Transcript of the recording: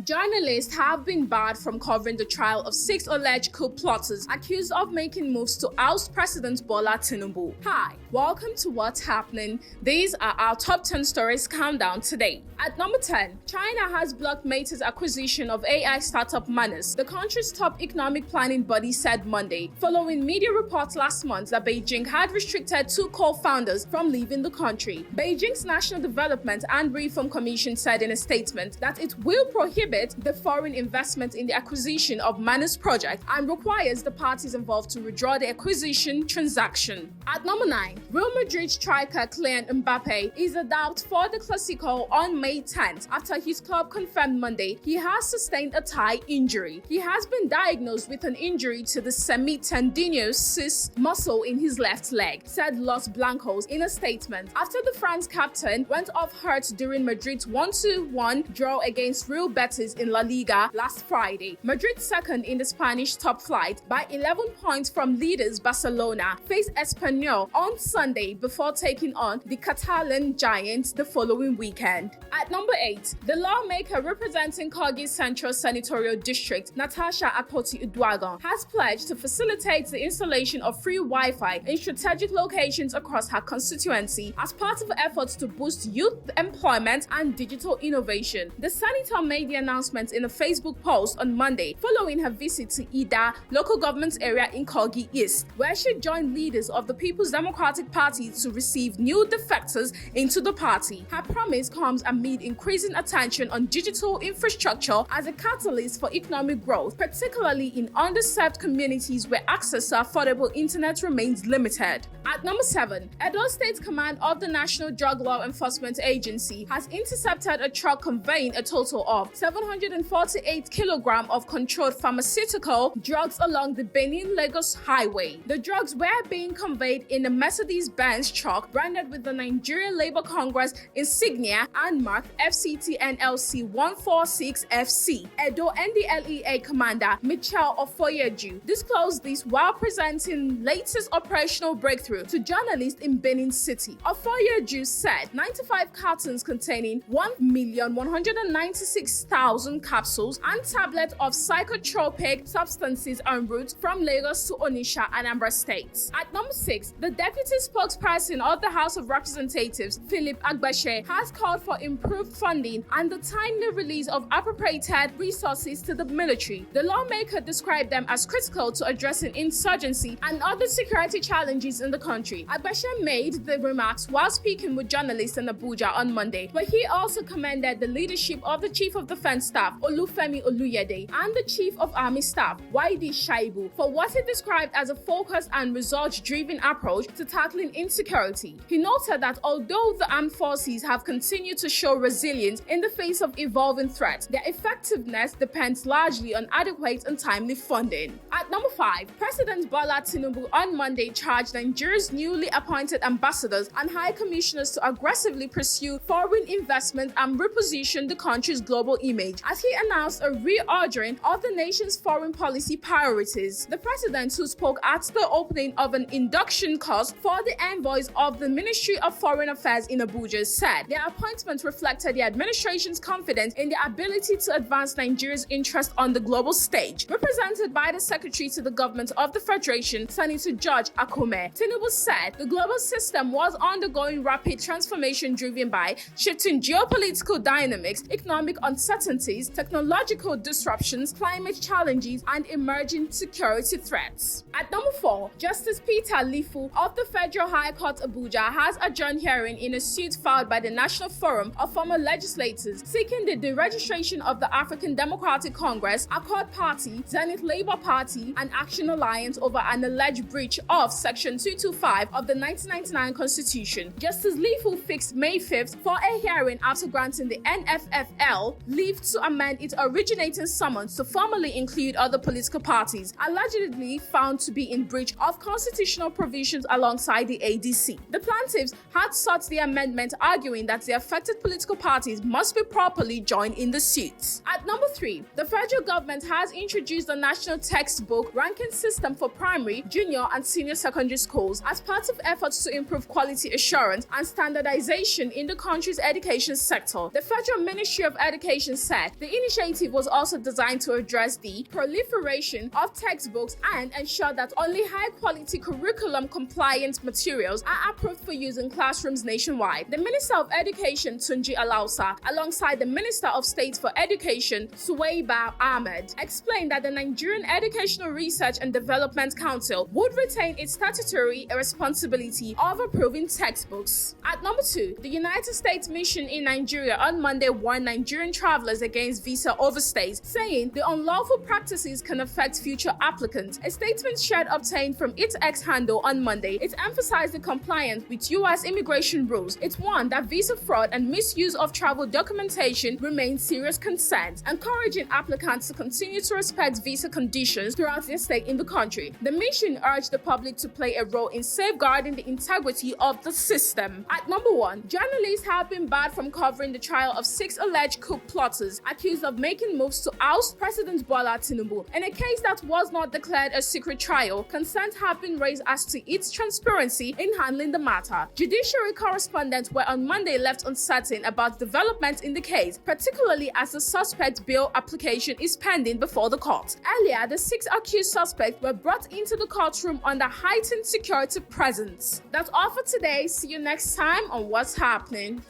Journalists have been barred from covering the trial of 6 alleged coup plotters accused of making moves to oust President Bola Tinubu. Hi, welcome to What's Happening. These are our top 10 stories countdown today. At number 10, China has blocked Meta's acquisition of AI startup Manus, the country's top economic planning body said Monday, following media reports last month that Beijing had restricted 2 co-founders from leaving the country. Beijing's National Development and Reform Commission said in a statement that it will prohibit the foreign investment in the acquisition of Manus project and requires the parties involved to withdraw the acquisition transaction. At number 9, Real Madrid striker Kylian Mbappe is a doubt for the Clasico on May 10th after his club confirmed Monday he has sustained a thigh injury. He has been diagnosed with an injury to the semitendinosus muscle in his left leg, said Los Blancos in a statement, after the France captain went off hurt during Madrid's 1-1 draw against Real Betis in La Liga last Friday. Madrid, second in the Spanish top flight by 11 points from leaders Barcelona, faced Espanyol on Sunday before taking on the Catalan Giants the following weekend. At number 8, the lawmaker representing Kogi Central Senatorial District, Natasha Akpoti-Uduaghan, has pledged to facilitate the installation of free Wi-Fi in strategic locations across her constituency as part of efforts to boost youth employment and digital innovation. The senator made the announcement in a Facebook post on Monday following her visit to Ida local government area in Kogi East, where she joined leaders of the People's Democratic Party to receive new defectors into the party. Her promise comes amid increasing attention on digital infrastructure as a catalyst for economic growth, particularly in underserved communities where access to affordable internet remains limited. At number 7, Edo State Command of the National Drug Law Enforcement Agency has intercepted a truck conveying a total of 748 kilograms of controlled pharmaceutical drugs along the Benin-Lagos highway. The drugs were being conveyed in a Mercedes-Benz truck branded with the Nigerian Labour Congress insignia and marked FCT NLC 146FC. Edo NDLEA Commander Michel Ofoyeju disclosed this while presenting latest operational breakthrough to journalists in Benin City. Ofoyeju said 95 cartons containing 1,196,000 capsules and tablets of psychotropic substances en route from Lagos to Onitsha, Anambra State. At number 6, the deputy spokesperson of the House of Representatives, Philip Agbashe, has called for improved funding and the timely release of appropriated resources to the military. The lawmaker described them as critical to addressing insurgency and other security challenges in the country. Agbashe made the remarks while speaking with journalists in Abuja on Monday, where he also commended the leadership of the Chief of Defense Staff, Olufemi Oluyede, and the Chief of Army Staff, YD Shaibu, for what he described as a focused and results-driven approach to tackling insecurity. He noted that although the armed forces have continued to show resilience in the face of evolving threats, their effectiveness depends largely on adequate and timely funding. At number 5, President Bola Tinubu on Monday charged Nigeria's newly appointed ambassadors and high commissioners to aggressively pursue foreign investment and reposition the country's global image as he announced a reordering of the nation's foreign policy priorities. The president, who spoke at the opening of an induction course for the envoys of the Ministry of Foreign Affairs in Abuja, said their appointment reflected the administration's confidence in the ability to advance Nigeria's interest on the global stage. Represented by the Secretary to the Government of the Federation, Senator George Akume, Tinubu said the global system was undergoing rapid transformation driven by shifting geopolitical dynamics, economic uncertainties, technological disruptions, climate challenges, and emerging security threats. At number 4, Justice Peter Lifu of the Federal High Court Abuja has adjourned hearing in a suit filed by the National Forum of Former Legislators seeking the deregistration of the African Democratic Congress, Accord Party, Zenith Labour Party, and Action Alliance over an alleged breach of Section 225 of the 1999 Constitution. Justice Lifu fixed May 5th for a hearing after granting the NFFL leave to amend its originating summons to formally include other political parties allegedly found to be in breach of constitutional provisions alongside the ADC. The plaintiffs had sought the amendment, arguing that the affected political parties must be properly joined in the suit. At number 3, the federal government has introduced a national textbook ranking system for primary, junior, and senior secondary schools as part of efforts to improve quality assurance and standardization in the country's education sector. The Federal Ministry of Education said said the initiative was also designed to address the proliferation of textbooks and ensure that only high-quality curriculum-compliant materials are approved for use in classrooms nationwide. The Minister of Education, Tunji Alausa, alongside the Minister of State for Education, Suwaiba Ahmed, explained that the Nigerian Educational Research and Development Council would retain its statutory responsibility of approving textbooks. At number 2, the United States mission in Nigeria on Monday warned Nigerian travelers against visa overstays, saying the unlawful practices can affect future applicants. A statement shared obtained from its X handle on Monday, it emphasized the compliance with U.S. immigration rules. It warned that visa fraud and misuse of travel documentation remain serious concerns, encouraging applicants to continue to respect visa conditions throughout their stay in the country. The mission urged the public to play a role in safeguarding the integrity of the system. At number 1, journalists have been barred from covering the trial of 6 alleged coup plotters accused of making moves to oust President Bola Tinubu. In a case that was not declared a secret trial, concerns have been raised as to its transparency in handling the matter. Judiciary correspondents were on Monday left uncertain about developments in the case, particularly as the suspect bail application is pending before the court. Earlier, the 6 accused suspects were brought into the courtroom under heightened security presence. That's all for today. See you next time on What's Happening.